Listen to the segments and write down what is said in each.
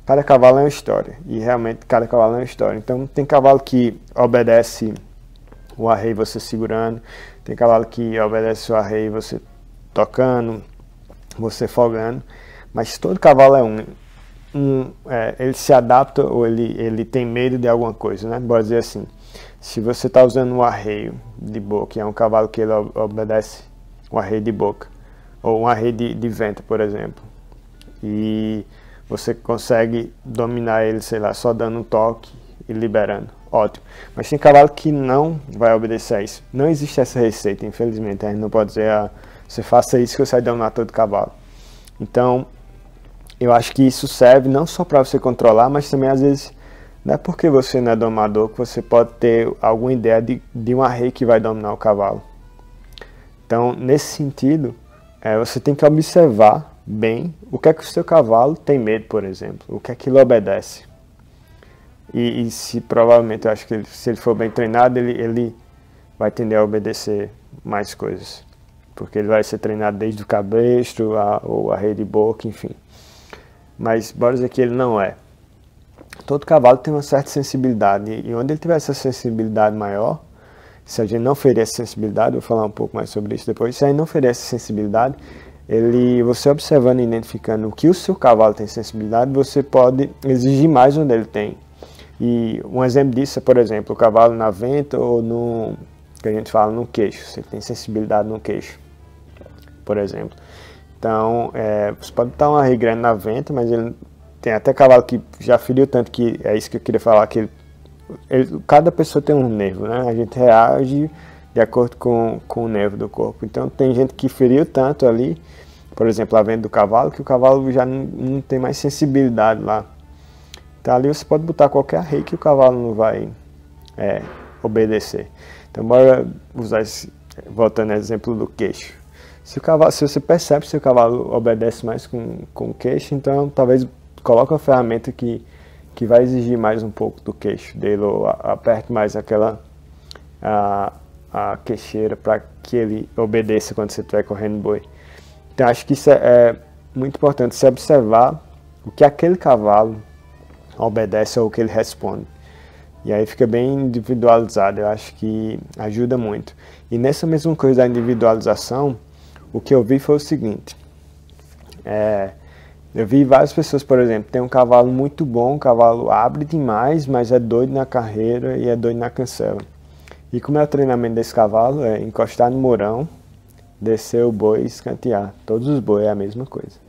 cada cavalo é uma história, e realmente cada cavalo é uma história. Então tem cavalo que obedece o arreio você segurando, tem cavalo que obedece o arreio você tocando, você folgando, mas todo cavalo é ele se adapta ou ele tem medo de alguma coisa, né? Bora dizer assim, se você está usando um arreio de boca, é um cavalo que ele obedece um arreio de boca, ou um arreio de vento, por exemplo, e você consegue dominar ele, sei lá, só dando um toque e liberando, ótimo. Mas tem cavalo que não vai obedecer a isso. Não existe essa receita, infelizmente. A gente não pode dizer, você faça isso que você vai dominar todo cavalo. Então, eu acho que isso serve não só para você controlar, mas também às vezes não é porque você não é domador que você pode ter alguma ideia de um arreio que vai dominar o cavalo. Então, nesse sentido, você tem que observar bem o que é que o seu cavalo tem medo, por exemplo, o que é que ele obedece. E se provavelmente, eu acho que se ele for bem treinado, ele vai tender a obedecer mais coisas. Porque ele vai ser treinado desde o cabestro, ou arreio de boca, enfim. Mas bora dizer que ele não é. Todo cavalo tem uma certa sensibilidade, e onde ele tiver essa sensibilidade maior, se a gente não ferir essa sensibilidade, vou falar um pouco mais sobre isso depois, se a gente não ferir essa sensibilidade, você observando e identificando o que o seu cavalo tem sensibilidade, você pode exigir mais onde ele tem. E um exemplo disso é, por exemplo, o cavalo na venta ou no, que a gente fala no queixo, você tem sensibilidade no queixo, por exemplo. Então, você pode estar um arreio grande na venta, mas ele tem até cavalo que já feriu tanto, que é isso que eu queria falar, que cada pessoa tem um nervo, né? A gente reage de acordo com o nervo do corpo. Então tem gente que feriu tanto ali, por exemplo, a venda do cavalo, que o cavalo já não tem mais sensibilidade lá. Então ali você pode botar qualquer arreio que o cavalo não vai obedecer. Então bora usar voltando ao exemplo do queixo. Se você percebe que o cavalo obedece mais com o queixo, então talvez coloque uma ferramenta que vai exigir mais um pouco do queixo dele, ou aperte mais a queixeira para que ele obedeça quando você estiver correndo boi. Então acho que isso é muito importante, você observar o que aquele cavalo obedece ou o que ele responde. E aí fica bem individualizado, eu acho que ajuda muito. E nessa mesma coisa da individualização, o que eu vi foi o seguinte, eu vi várias pessoas, por exemplo, tem um cavalo muito bom, o cavalo abre demais, mas é doido na carreira e é doido na cancela. E como é o treinamento desse cavalo? É encostar no morão, descer o boi e escantear. Todos os bois é a mesma coisa.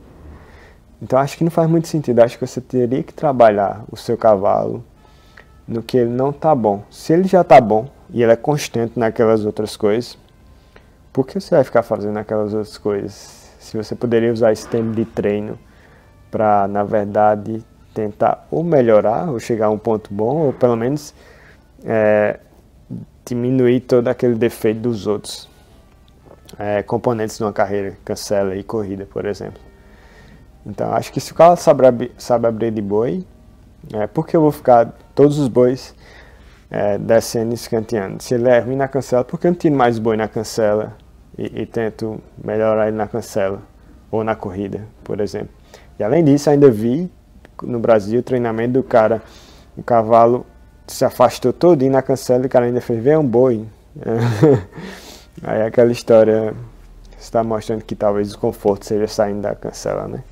Então acho que não faz muito sentido, acho que você teria que trabalhar o seu cavalo no que ele não está bom. Se ele já está bom e ele é constante naquelas outras coisas, por que você vai ficar fazendo aquelas outras coisas? Se você poderia usar esse tempo de treino para, na verdade, tentar ou melhorar, ou chegar a um ponto bom, ou pelo menos diminuir todo aquele defeito dos outros componentes de uma carreira, cancela e corrida, por exemplo. Então, acho que se o cara sabe abrir de boi, por que eu vou ficar todos os bois descendo e escanteando? Se ele é ruim na cancela, por que eu não tiro mais boi na cancela e tento melhorar ele na cancela, ou na corrida, por exemplo? E além disso, ainda vi no Brasil o treinamento do cara, o cavalo se afastou todinho na cancela e o cara ainda fez ver um boi. Aí aquela história está mostrando que talvez o conforto seja saindo da cancela, né?